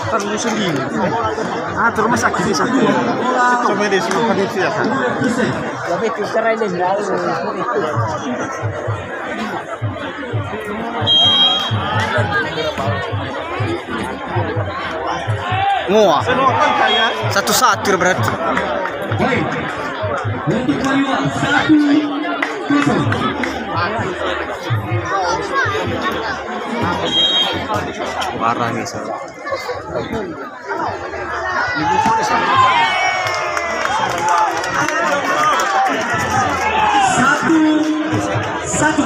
Terus sendiri. Ah, terus rumah sakit sakit. Itu medis panitia ya kan. Tapi cerai deh Wah, satu satir berarti. Baik. Untuk Baliwa 1-0. Parah nih soalnya. Satu.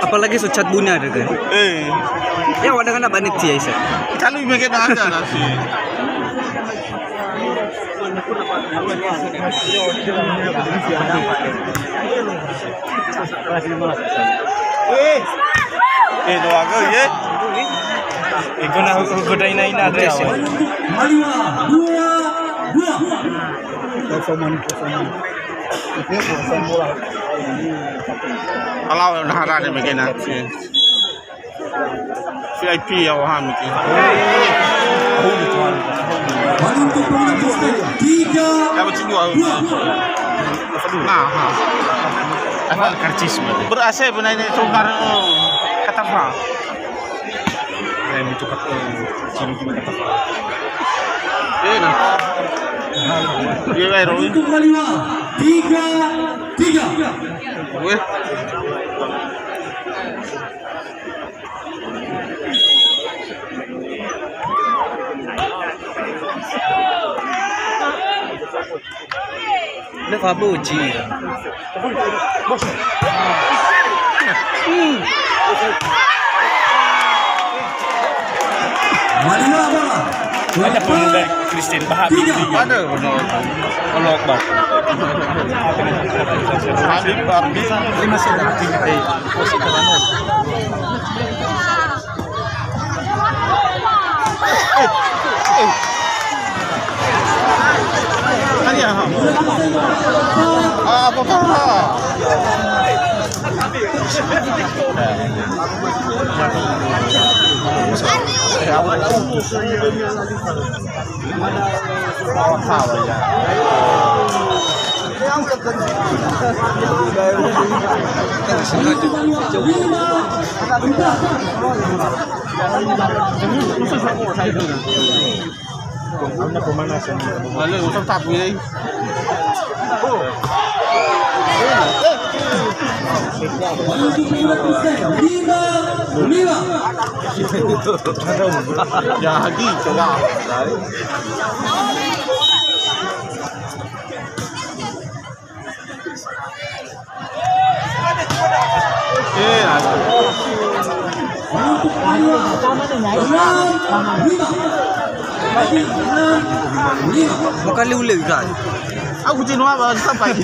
Apalagi secat bunya ada kan? Ya wadah kan banit sih Aisyah. Kalau bikin aja nasi. Doa ke ya? Ikut nak godain ina adres ya. Baliwa 2-2. Kalau udah ada bikin nasi. VIP ya waham itu. Untuk pemenang stadion 3. Dapat dua. Nah, apa karcis berasa benar ini tukar kata apa? Yang ditukar sini cuma kata apa? Nah. Dia baru. Untuk Baliwa 3-3. Weh. Udah Fabuji. Baliwa bola. Ada pemuda Kristen Habib. Ada Allahu Akbar. Habib Barbie 5 set. Posisi terano. Tanya. Apa? Lalu usah tapi ini. Jadi coba. Bukan liu kan? Aku jenuh apa sampai.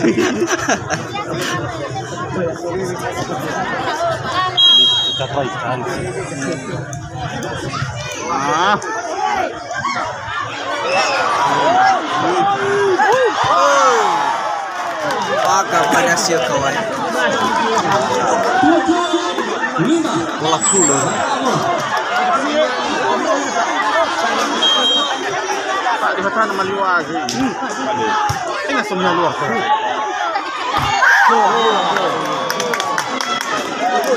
Capai sekali. Pakai variasi kawan. Bola full. Di sana Baliwa sih. Ini semua luar.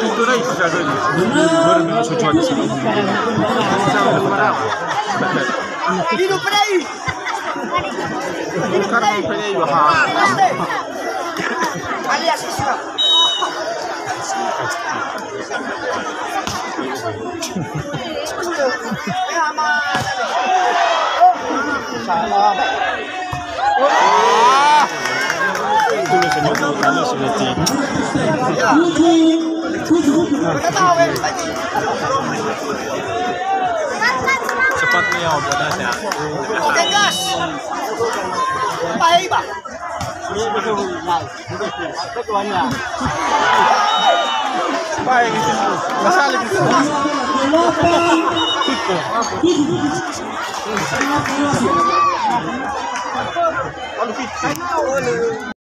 Itu dah bisa jadi. Baru bisa cuci di sini. Hidup pedai. Sekarang pedai wah. Alias sudah. ya, bodoh siya. Oke gas. Bahay ba? Baik, masali gitu. Kalau